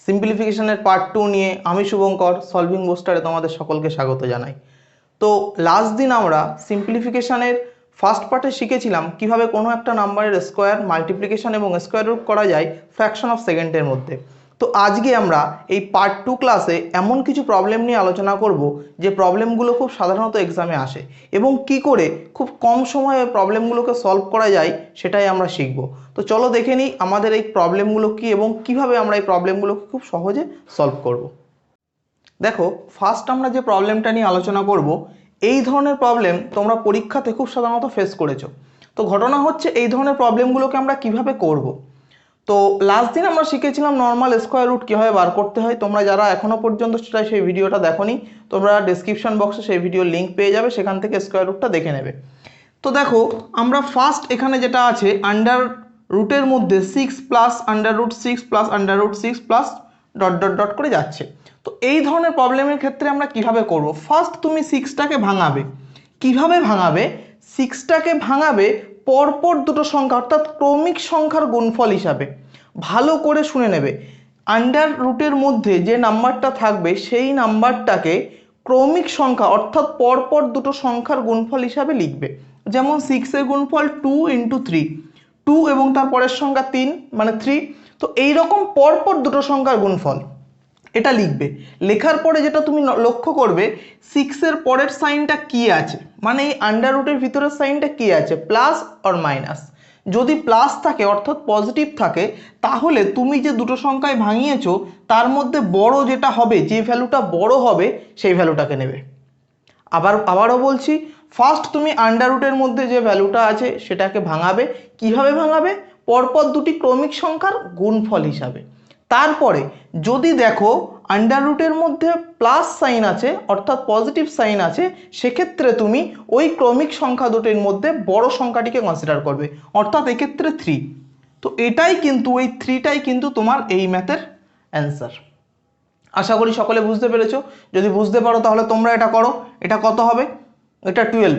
সিম্পলিফিকেশনের part 2 নিয়ে আমি Shubhankar solving বুস্টারে তোমাদের সকলকে স্বাগত জানাই। তো লাস্ট দিন আমরা সিম্পলিফিকেশনের ফার্স্ট পার্টে শিখেছিলাম কিভাবে কোনো একটা নাম্বারের স্কোয়ার মাল্টিপ্লিকেশন এবং স্কোয়ার রুট করা যায় ফ্র্যাকশন অফ সেকেন্ডের মধ্যে। তো আজকে আমরা এই পার্ট 2 ক্লাসে এমন কিছু প্রবলেম নিয়ে আলোচনা করব যে প্রবলেমগুলো খুব সাধারণত এক্সামে আসে এবং কি করে খুব কম সময়ে প্রবলেমগুলোকে সলভ করা যায় সেটাই আমরা শিখব। তো চলো দেখে নিই আমাদের এই প্রবলেমগুলো কি এবং কিভাবে আমরা এই প্রবলেমগুলোকে খুব সহজে সলভ করব। দেখো, ফার্স্ট আমরা যে প্রবলেমটা নিয়ে আলোচনা করব, এই ধরনের প্রবলেম তোমরা পরীক্ষাতে খুব সাধারণত ফেস করেছো। তো ঘটনা হচ্ছে এই ধরনের প্রবলেমগুলোকে আমরা কিভাবে করব। তো লাস্ট দিন আমরা শিখেছিলাম নর্মাল স্কোয়ার রুট কীভাবে বার করতে হয়। তোমরা যারা এখনও পর্যন্ত সেটা সেই ভিডিওটা দেখোনি, তোমরা ডিসক্রিপশন বক্সে সেই ভিডিওর লিঙ্ক পেয়ে যাবে, সেখান থেকে স্কোয়ার রুটটা দেখে নেবে। তো দেখো, আমরা ফার্স্ট এখানে যেটা আছে আন্ডার রুটের মধ্যে 6 plus under root 6 plus under root 6 plus dot dot dot করে যাচ্ছে। তো এই ধরনের প্রবলেমের ক্ষেত্রে আমরা কিভাবে করব, ফার্স্ট তুমি 6টাকে ভাঙাবে। কিভাবে ভাঙাবে? 6টাকে ভাঙাবে পরপর দুটো সংখ্যা অর্থাৎ ক্রমিক সংখ্যার গুণফল হিসাবে। ভালো করে শুনে নেবে, আন্ডার রুটের মধ্যে যে নাম্বারটা থাকবে সেই নাম্বারটাকে ক্রমিক সংখ্যা অর্থাৎ পরপর দুটো সংখ্যার গুণফল হিসাবে লিখবে। যেমন 6-এর গুণফল 2 × 3, 2 এবং তার পরের সংখ্যা 3 মানে 3। তো এইরকম পরপর দুটো সংখ্যার গুণফল এটা লিখবে। লেখার পরে যেটা তুমি লক্ষ্য করবে, 6-এর পরের সাইনটা কি আছে, মানে এই আন্ডার রুটের ভিতরের সাইনটা কি আছে, প্লাস অর মাইনাস। যদি প্লাস থাকে অর্থাৎ পজিটিভ থাকে, তাহলে তুমি যে দুটো সংখ্যায় ভাঙিয়েছো তার মধ্যে বড় যেটা হবে, যে ভ্যালুটা বড় হবে সেই ভ্যালুটাকে নেবে। আবারও বলছি, ফার্স্ট তুমি আন্ডার রুটের মধ্যে যে ভ্যালুটা আছে সেটাকে ভাঙাবে। কিভাবে ভাঙাবে? পরপর দুটি ক্রমিক সংখ্যার গুণফল হিসাবে। তারপরে যদি দেখো আন্ডার রুটের মধ্যে প্লাস সাইন আছে অর্থাৎ পজিটিভ সাইন আছে, সেক্ষেত্রে তুমি ওই ক্রমিক সংখ্যা দুটির মধ্যে বড় সংখ্যাটিকে কনসিডার করবে, অর্থাৎ এক্ষেত্রে 3। তো এটাই কিন্তু ওই 3টাই কিন্তু তোমার এই ম্যাথের অ্যান্সার। আশা করি সকলে বুঝতে পেরেছো। যদি বুঝতে পারো তাহলে তোমরা এটা করো। এটা কত হবে? এটা 12।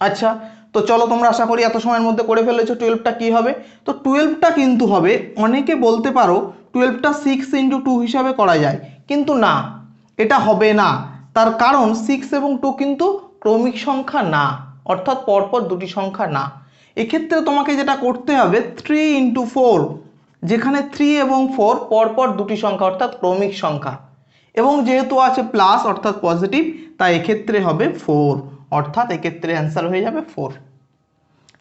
আচ্ছা, তো চলো, তোমরা আশা করি এত সময়ের মধ্যে করে ফেলেছো। 12টা কি হবে? তো 12টা কিন্তু হবে, অনেকে বলতে পারো 12টা 6 × 2 হিসাবে করা যায়, কিন্তু না, এটা হবে না। তার কারণ 6 এবং 2 কিন্তু ক্রমিক সংখ্যা না, অর্থাৎ পরপর দুটি সংখ্যা না। এক্ষেত্রে তোমাকে যেটা করতে হবে 3 × 4, যেখানে 3 এবং 4 পরপর দুটি সংখ্যা অর্থাৎ ক্রমিক সংখ্যা, এবং যেহেতু আছে প্লাস অর্থাৎ পজিটিভ, তাই এক্ষেত্রে হবে 4, অর্থাৎ এক্ষেত্রে অ্যান্সার হয়ে যাবে 4।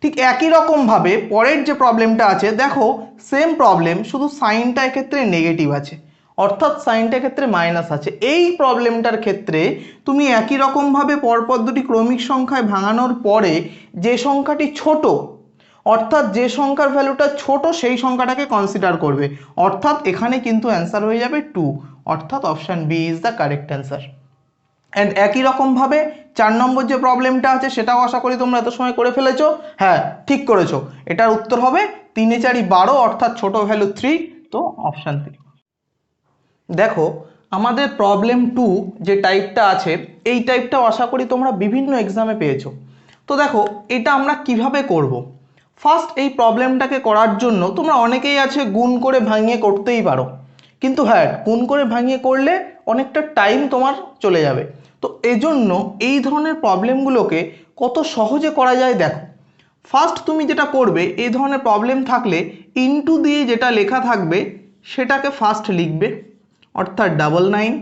ঠিক একই রকমভাবে পরের যে প্রবলেমটা আছে, দেখো সেম প্রবলেম, শুধু সাইনটা এক্ষেত্রে নেগেটিভ আছে, অর্থাৎ সাইনটা ক্ষেত্রে মাইনাস আছে। এই প্রবলেমটার ক্ষেত্রে তুমি একই রকমভাবে পরপর দুটি ক্রমিক সংখ্যায় ভাঙানোর পরে যে সংখ্যাটি ছোট, অর্থাৎ যে সংখ্যার ভ্যালুটা ছোট সেই সংখ্যাটাকে কনসিডার করবে, অর্থাৎ এখানে কিন্তু অ্যান্সার হয়ে যাবে 2, অর্থাৎ option B is the correct answer. And একই রকমভাবে 4 নম্বর যে প্রবলেমটা আছে সেটাও আশা করি তোমরা এত সময় করে ফেলেছো। হ্যাঁ, ঠিক করেছো। এটার উত্তর হবে 3 × 4 = 12, অর্থাৎ ছোট ভ্যালু 3, তো অপশান 3। দেখো, আমাদের প্রবলেম 2 যে টাইপটা আছে, এই টাইপটাও আশা করি তোমরা বিভিন্ন এক্সামে পেয়েছো। তো দেখো, এটা আমরা কিভাবে করব। ফার্স্ট এই প্রবলেমটাকে করার জন্য তোমরা অনেকেই আছে গুণ করে ভাঙিয়ে করতেই পারো, কিন্তু হ্যাঁ, গুণ করে ভাঙিয়ে করলে অনেকটা টাইম তোমার চলে যাবে। তো এজন্য এই ধরনের প্রবলেমগুলোকে কত সহজে করা যায় দেখো। ফার্স্ট তুমি যেটা করবে, এই ধরনের প্রবলেম থাকলে ইনটু দিয়ে যেটা লেখা থাকবে সেটাকে ফার্স্ট লিখবে, অর্থাৎ 99।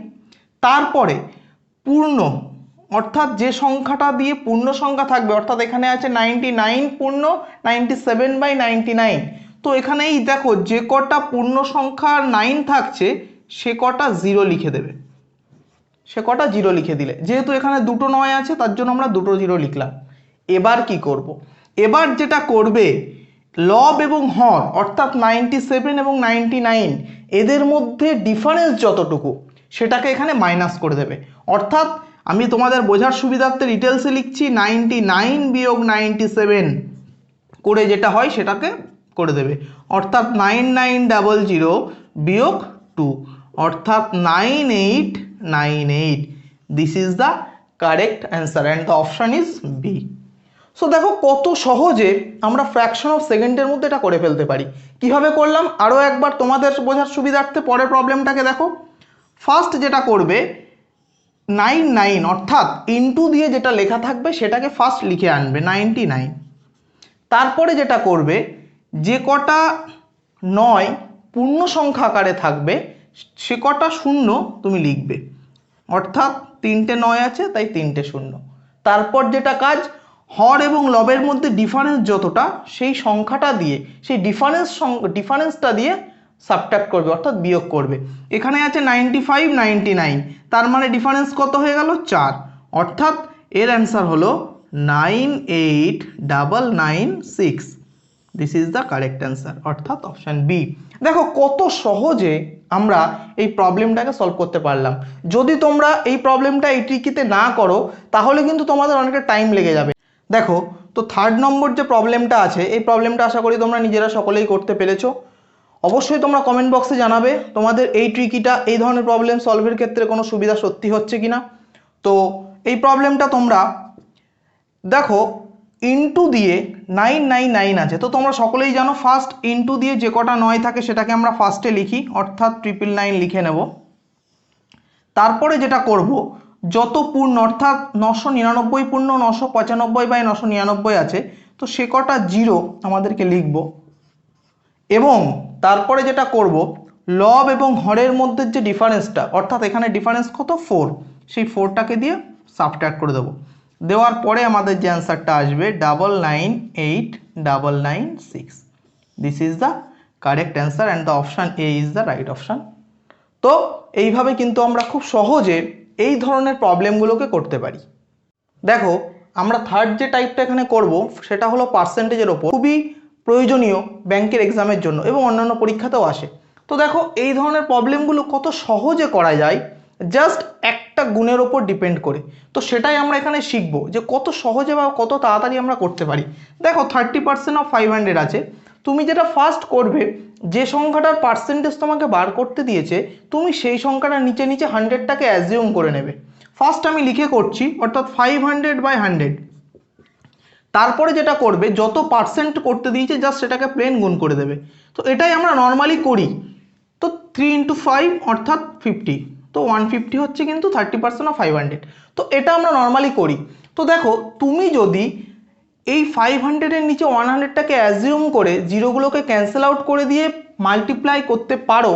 তারপরে পূর্ণ, অর্থাৎ যে সংখ্যাটা দিয়ে পূর্ণ সংখ্যা থাকবে, অর্থাৎ এখানে আছে 99 পূর্ণ 97/99। তো এখানেই দেখো যে কটা পূর্ণ সংখ্যা 9 থাকছে সে কটা 0 লিখে দেবে। সে কটা 0 লিখে দিলে, যেহেতু এখানে দুটো 9 আছে তার জন্য আমরা দুটো 0 লিখলাম। এবার কি করব? এবার যেটা করবে, লব এবং হর অর্থাৎ 97 এবং 99 এদের মধ্যে ডিফারেন্স যতটুকু সেটাকে এখানে মাইনাস করে দেবে। অর্থাৎ আমি তোমাদের বোঝার সুবিধার্থে ডিটেলসে লিখছি, 99 - 97 করে যেটা হয় সেটাকে করে দেবে, অর্থাৎ 9900 - 2, অর্থাৎ 9898। This is the correct answer and the option is B. So দেখো কত সহজে আমরা ফ্র্যাকশন অফ সেকেন্ডের মধ্যে এটা করে ফেলতে পারি। কিভাবে করলাম আরও একবার তোমাদের বোঝার সুবিধার্থে পরের প্রবলেমটাকে দেখো। ফার্স্ট যেটা করবে 99 অর্থাৎ ইনটু দিয়ে যেটা লেখা থাকবে সেটাকে ফার্স্ট লিখে আনবে 99। তারপরে যেটা করবে যে কটা 9 পূর্ণ সংখ্যা আকারে থাকবে সে কটা শূন্য তুমি লিখবে, অর্থাৎ 3টে 9 আছে তাই 3টে শূন্য। তারপর যেটা কাজ হর এবং লবের মধ্যে ডিফারেন্স যতটা সেই সংখ্যাটা দিয়ে সেই ডিফারেন্সটা দিয়ে সাবট্রাক্ট করবে অর্থাৎ বিয়োগ করবে। এখানে আছে 95 99, তার মানে ডিফারেন্স কত হয়ে গেল 4, অর্থাৎ এর অ্যান্সার হলো 98996। This is the correct answer, অর্থাৎ অপশান বি। দেখো কত সহজে আমরা এই প্রবলেমটাকে সলভ করতে পারলাম। যদি তোমরা এই প্রবলেমটা এই ট্রিকিতে না করো তাহলে কিন্তু তোমাদের অনেকটা টাইম লেগে যাবে। দেখো তো 3rd নম্বর যে প্রবলেমটা আছে এই প্রবলেমটা আশা করি তোমরা নিজেরা সকলেই করতে পেরেছো। অবশ্যই তোমরা কমেন্ট বক্সে জানাবে তোমাদের এই ট্রিকিটা এই ধরনের প্রবলেম সলভের ক্ষেত্রে কোনো সুবিধা সত্যি হচ্ছে কিনা। তো এই প্রবলেমটা তোমরা দেখো ইনটু দিয়ে 999 আছে, তো তোমরা সকলেই জানো ফার্স্ট ইনটু দিয়ে যে কটা 9 থাকে সেটাকে আমরা ফার্স্টে লিখি অর্থাৎ 999 লিখে নেব। তারপরে যেটা করব যত পূর্ণ অর্থাৎ 999 পূর্ণ 995/999 আছে তো সে কটা জিরো আমাদেরকে লিখব এবং তারপরে যেটা করব লব এবং হরের মধ্যে যে ডিফারেন্সটা অর্থাৎ এখানে ডিফারেন্স কত 4, সেই 4টাকে দিয়ে সাবট্রাক্ট করে দেবো। দেওয়ার পরে আমাদের যে অ্যান্সারটা আসবে 998996। This is the correct answer and the option A is the right option. তো এইভাবে কিন্তু আমরা খুব সহজে এই ধরনের প্রবলেমগুলোকে করতে পারি। দেখো আমরা থার্ড যে টাইপটা এখানে করব সেটা হলো পার্সেন্টেজের ওপর, খুবই প্রয়োজনীয় ব্যাংকের এক্সামের জন্য এবং অন্যান্য পরীক্ষাতেও আসে। তো দেখো এই ধরনের প্রবলেমগুলো কত সহজে করা যায় জাস্ট একটা গুণের ওপর ডিপেন্ড করে। তো সেটাই আমরা এখানে শিখবো যে কত সহজে বা কত তাড়াতাড়ি আমরা করতে পারি। দেখো 30% অফ 500 আছে, তুমি যেটা ফার্স্ট করবে যে সংখ্যাটার পার্সেন্টেজ তোমাকে বার করতে দিয়েছে তুমি সেই সংখ্যাটার নিচে নিচে 100টাকে অ্যাজিউম করে নেবে। ফার্স্ট আমি লিখে করছি অর্থাৎ 500/100। তারপরে যেটা করবে যত পার্সেন্ট করতে দিয়েছে জাস্ট সেটাকে প্লেন গুণ করে দেবে। তো এটাই আমরা নর্মালি করি। তো 3 × 5 অর্থাৎ 50, তো 150 হচ্ছে কিন্তু 30% অফ 500। তো এটা আমরা নর্মালি করি। তো দেখো তুমি যদি এই 500-এর নিচে 100টাকে অ্যাজিউম করে জিরোগুলোকে ক্যান্সেল আউট করে দিয়ে মাল্টিপ্লাই করতে পারো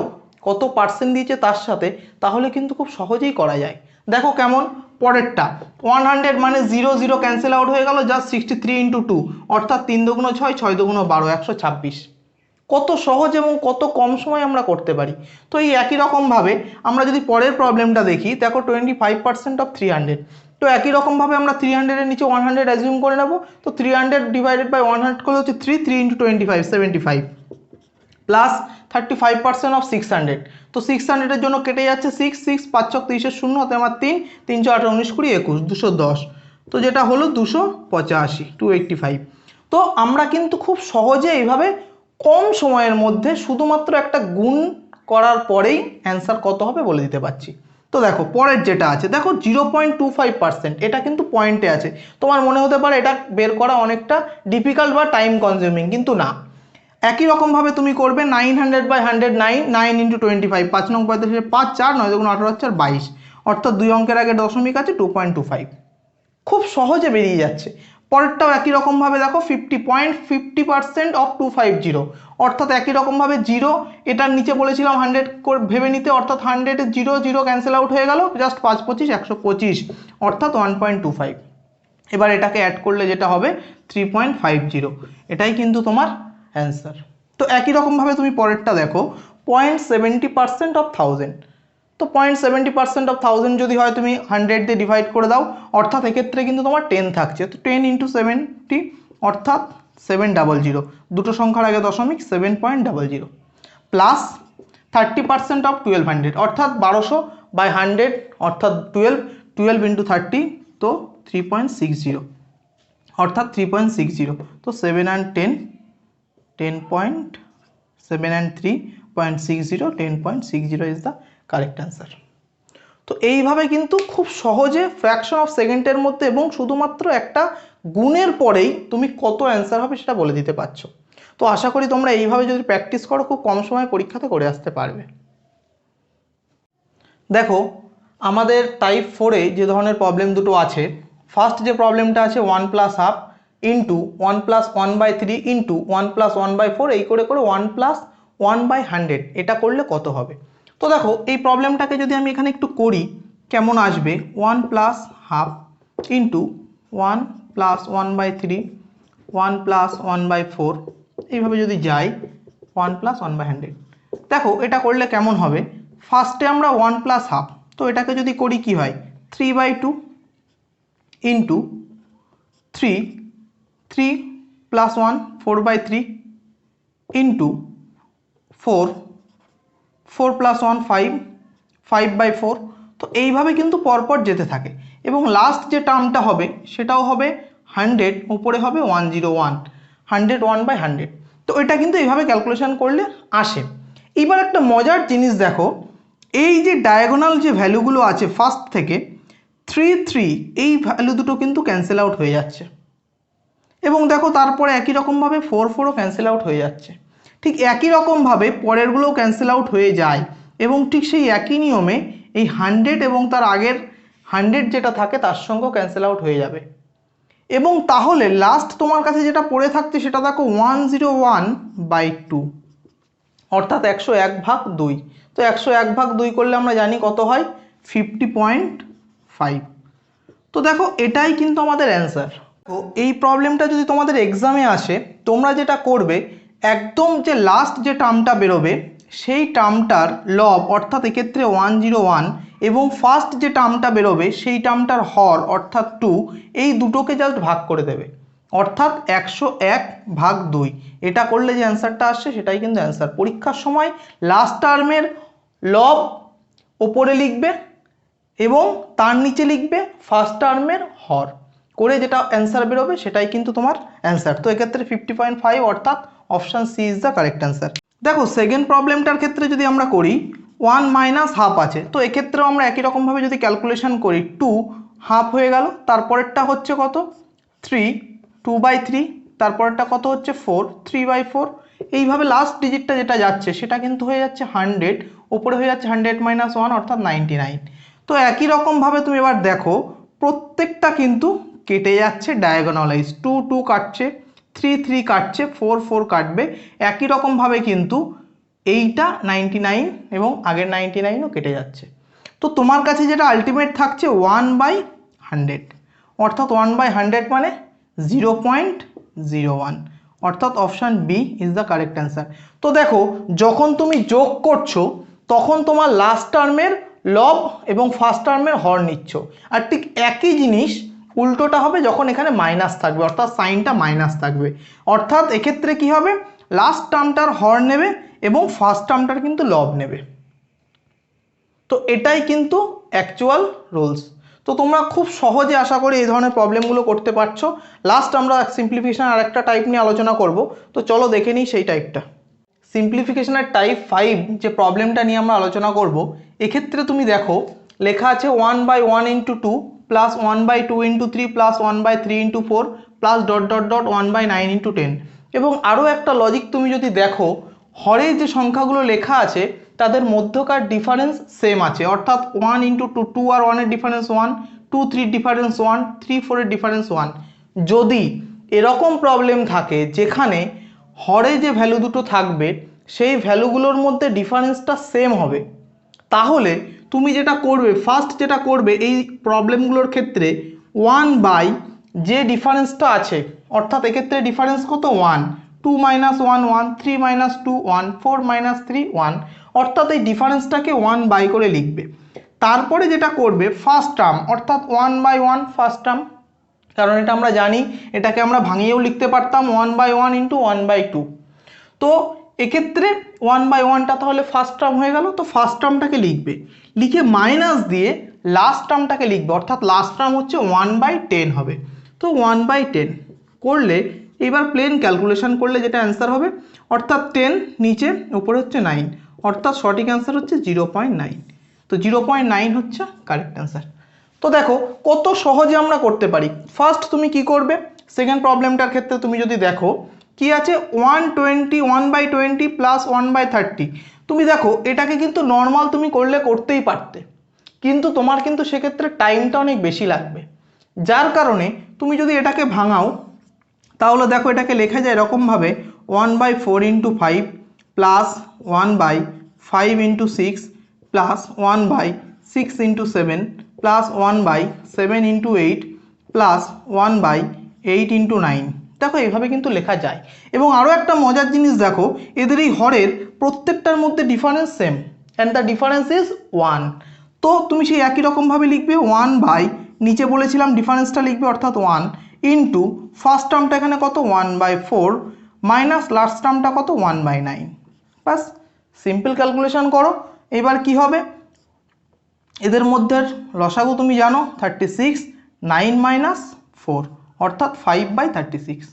কত পার্সেন্ট দিয়েছে তার সাথে, তাহলে কিন্তু খুব সহজেই করা যায়। দেখো কেমন, পরেরটা 100 মানে 0 0 ক্যান্সেল আউট হয়ে গেল, জাস্ট 63 × 2 অর্থাৎ 3 × 6 6 × 12 126। কত সহজ এবং কত কম সময় আমরা করতে পারি। তো এই একই রকমভাবে আমরা যদি পরের প্রবলেমটা দেখি, দেখো 25% অফ 300। তো একই রকমভাবে আমরা 300-এর নিচে 100 অ্যাজিউম করে নেব। তো 300/100 করলে হচ্ছে 3 3 × 25 75 প্লাস 35% অফ 600। তো 600-এর জন্য কেটে যাচ্ছে 6 6 5 6 30 0 হাতে আমার 3 3 4 8 19 20 21 210, তো যেটা হলো 285 285। তো আমরা কিন্তু খুব সহজে এইভাবে কম সময়ের মধ্যে শুধুমাত্র একটা গুণ করার পরেই অ্যান্সার কত হবে বলে দিতে পারছি। তো দেখো পরের যেটা আছে, দেখো 0.25%, এটা কিন্তু পয়েন্টে আছে। তোমার মনে হতে পারে এটা বের করা অনেকটা ডিফিকাল্ট বা টাইম কনজিউমিং, কিন্তু না। একই রকমভাবে তুমি করবে 900/100 9 9 × 25 5 9 35 5 4 9 2 18 4 22, অর্থাৎ 2 অঙ্কের আগে দশমিক আছে 2.25। খুব সহজে বেরিয়ে যাচ্ছে। পরেরটাও একই রকমভাবে দেখো 50% অফ 250 অর্থাৎ একই রকমভাবে 0 এটার নিচে বলেছিলাম 100 ভেবে নিতে, অর্থাৎ 100 0 0 ক্যান্সেল আউট হয়ে গেল, জাস্ট 5 25 125 অর্থাৎ 1.25। এবার এটাকে অ্যাড করলে যেটা হবে 3.50, এটাই কিন্তু তোমার অ্যান্সার। তো একই রকমভাবে তুমি পরেরটা দেখো 0.70% অফ 1000। তো 0.70% অফ 1000 যদি হয় তুমি 100 দিয়ে ডিভাইড করে দাও, অর্থাৎ এক্ষেত্রে কিন্তু তোমার 10 থাকছে। তো 10 × 70 অর্থাৎ 700, দুটো সংখ্যার আগে দশমিক 7.00 প্লাস 30% অফ 1200 অর্থাৎ 1200/100 অর্থাৎ 12 12 × 30, তো 3.60 অর্থাৎ 3.60। তো 7 and 10 10.7 and 3.60 10.60 is the correct answer. তো এইভাবে কিন্তু খুব সহজে ফ্র্যাকশন অফ সেকেন্ডের মধ্যে এবং শুধুমাত্র একটা গুণের পরেই তুমি কত অ্যান্সার হবে সেটা বলে দিতে পারছো। তো আশা করি তোমরা এইভাবে যদি প্র্যাকটিস করো খুব কম সময়ে পরীক্ষাতে করে আসতে পারবে। দেখো আমাদের টাইপ 4-এ যে ধরনের প্রবলেম দুটো আছে, ফার্স্ট যে প্রবলেমটা আছে 1 plus half into 1 plus 1/3 into 1 plus 1/4 এই করে করে 1 প্লাস 1/100 এটা করলে কত হবে। তো দেখো এই প্রবলেমটাকে যদি আমি এখানে একটু করি কেমন আসবে, 1 plus half into 1 plus 1/3 1 plus 1/4 এইভাবে যদি যাই 1 প্লাস 1/100। দেখো এটা করলে কেমন হবে, ফার্স্টে আমরা 1 প্লাস হাফ, তো এটাকে যদি করি কি হয় 3/2 ইন্টু 3 প্লাস 1 4/3 ইন্টু 4 প্লাস 1 5/4। তো এইভাবে কিন্তু পরপর যেতে থাকে এবং লাস্ট যে টার্মটা হবে সেটাও হবে 100 উপরে হবে 101 101/100। তো এটা কিন্তু এইভাবে ক্যালকুলেশন করলে আসে। এবার একটা মজার জিনিস দেখো, এই যে ডায়াগোনাল যে ভ্যালুগুলো আছে ফার্স্ট থেকে 3 এই ভ্যালু দুটো কিন্তু ক্যান্সেল আউট হয়ে যাচ্ছে এবং দেখো তারপরে একই রকমভাবে 4ও ক্যান্সেল আউট হয়ে যাচ্ছে। ঠিক একই রকমভাবে পরেরগুলোও ক্যান্সেল আউট হয়ে যায় এবং ঠিক সেই একই নিয়মে এই 100 এবং তার আগের 100 যেটা থাকে তার সঙ্গেও ক্যান্সেল আউট হয়ে যাবে এবং তাহলে লাস্ট তোমার কাছে যেটা পড়ে থাকছে সেটা দেখো 101/2 অর্থাৎ 101/2। তো 101/2 করলে আমরা জানি কত হয় 50.5। তো দেখো এটাই কিন্তু আমাদের অ্যান্সার। তো এই প্রবলেমটা যদি তোমাদের এক্সামে আসে তোমরা যেটা করবে একদম যে লাস্ট যে টার্মটা বেরোবে সেই টার্মটার লব অর্থাৎ এক্ষেত্রে 101 এবং ফার্স্ট যে টার্মটা বেরোবে সেই টার্মটার হর অর্থাৎ 2 এই দুটোকে জাস্ট ভাগ করে দেবে অর্থাৎ 101/2। এটা করলে যে অ্যান্সারটা আসছে সেটাই কিন্তু অ্যান্সার। পরীক্ষার সময় লাস্ট টার্মের লব ওপরে লিখবে এবং তার নিচে লিখবে ফার্স্ট টার্মের হর করে যেটা অ্যান্সার বেরোবে সেটাই কিন্তু তোমার অ্যান্সার। তো এক্ষেত্রে 50.5 অর্থাৎ option C is the correct answer. দেখো সেকেন্ড প্রবলেমটার ক্ষেত্রে যদি আমরা করি 1 মাইনাস হাফ আছে, তো এক্ষেত্রেও আমরা একই রকমভাবে যদি ক্যালকুলেশন করি 2 হাফ হয়ে গেল, তারপরেরটা হচ্ছে কত 3 2/3, তারপরেরটা কত হচ্ছে 4 3/4। এইভাবে লাস্ট ডিজিটটা যেটা যাচ্ছে সেটা কিন্তু হয়ে যাচ্ছে 100 ওপরে হয়ে যাচ্ছে 100 মাইনাস 1 অর্থাৎ 99। তো একই রকমভাবে তুমি এবার দেখো প্রত্যেকটা কিন্তু কেটে যাচ্ছে ডায়াগোনালাইজ, 2 2 কাটছে, 3 3 কাটছে, 4 4 কাটবে। একই রকমভাবে কিন্তু এইটা 99 এবং আগের 99ও কেটে যাচ্ছে। তো তোমার কাছে যেটা আলটিমেট থাকছে 1/100 অর্থাৎ 1/100 মানে 0.01 অর্থাৎ option B is the correct answer. তো দেখো যখন তুমি যোগ করছো তখন তোমার লাস্ট টার্মের লব এবং ফার্স্ট টার্মের হর নিচ্ছ, আর ঠিক একই জিনিস উল্টোটা হবে যখন এখানে মাইনাস থাকবে অর্থাৎ সাইনটা মাইনাস থাকবে। অর্থাৎ এক্ষেত্রে কি হবে লাস্ট টার্মটার হর নেবে এবং ফার্স্ট টার্মটার কিন্তু লব নেবে। তো এটাই কিন্তু অ্যাকচুয়াল রুলস। তো তোমরা খুব সহজে আশা করি এই ধরনের প্রবলেমগুলো করতে পারছো। লাস্ট আমরা সিম্পলিফিকেশন আর একটা টাইপ নিয়ে আলোচনা করব, তো চলো দেখে নিই সেই টাইপটা। সিম্পলিফিকেশনের টাইপ 5 যে প্রবলেমটা নিয়ে আমরা আলোচনা করব, এক্ষেত্রে তুমি দেখো লেখা আছে 1/1 into 2 plus 1/2 into 3 plus 1/3 into 4 plus dot dot dot 1/9 into 10। এবং আরও একটা লজিক তুমি যদি দেখো হরে যে সংখ্যাগুলো লেখা আছে তাদের মধ্যকার ডিফারেন্স সেম আছে, অর্থাৎ 1 ইন্টু 2 2 আর 1-এর ডিফারেন্স 1, 2 3 ডিফারেন্স 1, 3 4-এর ডিফারেন্স 1। যদি এরকম প্রবলেম থাকে যেখানে হরে যে ভ্যালু দুটো থাকবে সেই ভ্যালুগুলোর মধ্যে ডিফারেন্সটা সেম হবে, তাহলে তুমি যেটা করবে ফার্স্ট যেটা করবে এই প্রবলেমগুলোর ক্ষেত্রে 1 যে ডিফারেন্সটা আছে অর্থাৎ এক্ষেত্রে ডিফারেন্স কত 1, 2 মাইনাস 1 1, 3 মাইনাস 2 1, 4 মাইনাস 3 1, অর্থাৎ এই ডিফারেন্সটাকে 1 করে লিখবে। তারপরে যেটা করবে ফার্স্ট টার্ম অর্থাৎ 1/1 ফার্স্ট টার্ম, কারণ এটা আমরা জানি এটাকে আমরা ভাঙিয়েও লিখতে পারতাম 1/1 ইন্টু 1/2। তো এক্ষেত্রে 1/1টা তাহলে ফার্স্ট টার্ম হয়ে গেল, তো ফার্স্ট টার্মটাকে লিখবে, লিখে মাইনাস দিয়ে লাস্ট টার্মটাকে লিখবে অর্থাৎ লাস্ট টার্ম হচ্ছে 1/10 হবে। তো 1/10 করলে এবার প্লেন ক্যালকুলেশন করলে যেটা অ্যান্সার হবে অর্থাৎ 10 নিচে উপরে হচ্ছে 9 অর্থাৎ সঠিক অ্যান্সার হচ্ছে 0.9। তো 0.9 হচ্ছে কারেক্ট অ্যান্সার। তো দেখো কত সহজে আমরা করতে পারি। ফার্স্ট তুমি কি করবে সেকেন্ড প্রবলেমটার ক্ষেত্রে তুমি যদি দেখো কি আছে 120 1/20 প্লাস 1/30, তুমি দেখো এটাকে কিন্তু নর্মাল তুমি করলে করতেই পারতে, কিন্তু তোমার কিন্তু সেক্ষেত্রে টাইমটা অনেক বেশি লাগবে, যার কারণে তুমি যদি এটাকে ভাঙাও তাহলে দেখো এটাকে লেখা যায় এরকমভাবে 1/4 × 5 প্লাস 1/5 × 6 প্লাস 1/6 × 7 প্লাস 1/7 × 8 প্লাস 1/8 × 9। দেখো এইভাবে কিন্তু লেখা যায়। এবং আরও একটা মজার জিনিস দেখো, এদের এই হরের প্রত্যেকটার মধ্যে difference same, and the difference is 1। তো তুমি সেই একই রকমভাবে লিখবে 1 নিচে বলেছিলাম ডিফারেন্সটা লিখবে অর্থাৎ 1 ইন্টু ফার্স্ট টার্মটা এখানে কত 1/4 মাইনাস লাস্ট টার্মটা কত 1/9। বাস সিম্পল ক্যালকুলেশন করো। এবার কি হবে, এদের মধ্যে লসাগু তুমি জানো 36, 9 - 4 অর্থাৎ 5/36।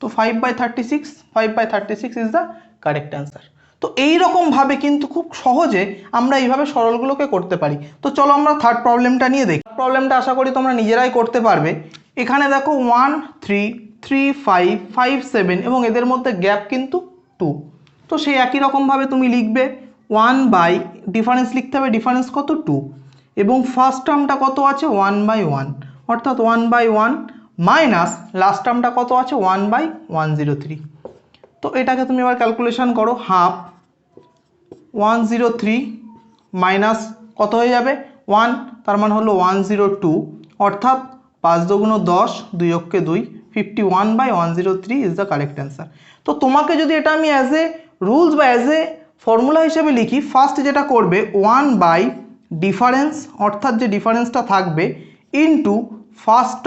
তো 5/36 5/36 ইজ দ্য কারেক্ট অ্যান্সার। তো এইরকমভাবে কিন্তু খুব সহজে আমরা এইভাবে সরলগুলোকে করতে পারি। তো চলো আমরা থার্ড প্রবলেমটা নিয়ে দেখি। প্রবলেমটা আশা করি তোমরা নিজেরাই করতে পারবে। এখানে দেখো 1 3 3 5 5 7 এবং এদের মধ্যে গ্যাপ কিন্তু 2। তো সেই একই রকমভাবে তুমি লিখবে 1 ডিফারেন্স লিখতে হবে, ডিফারেন্স কত 2, এবং ফার্স্ট টার্মটা কত আছে 1/1 অর্থাৎ 1/1 মাইনাস লাস্ট টার্মটা কত আছে 1/103। তো এটাকে তুমি এবার ক্যালকুলেশন করো, হাফ 103 মাইনাস কত হয়ে যাবে 1, তার মানে হলো 102 অর্থাৎ 5 × 10 2 × 2 51/103 ইজ দ্য কারেক্ট অ্যান্সার। তো তোমাকে যদি এটা আমি অ্যাজ এ রুলস বা অ্যাজ এ ফর্মুলা হিসেবে লিখি, ফার্স্ট যেটা করবে 1 ডিফারেন্স অর্থাৎ যে ডিফারেন্সটা থাকবে into first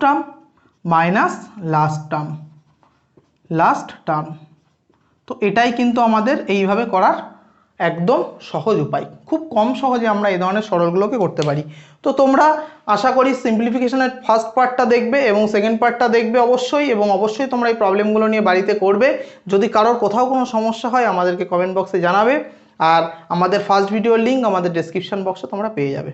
term minus last term. তো এটাই কিন্তু আমাদের এইভাবে করার একদম সহজ উপায়। খুব কম সহজে আমরা এই ধরনের সরলগুলোকে করতে পারি। তো তোমরা আশা করি সিম্পলিফিকেশনের ফার্স্ট পার্টটা দেখবে এবং সেকেন্ড পার্টটা দেখবে অবশ্যই, এবং অবশ্যই তোমরা এই প্রবলেমগুলো নিয়ে বাড়িতে করবে। যদি কারোর কোথাও কোনো সমস্যা হয় আমাদেরকে কমেন্ট বক্সে জানাবে, আর আমাদের ফার্স্ট ভিডিওর লিঙ্ক আমাদের ডেসক্রিপশন বক্সে তোমরা পেয়ে যাবে।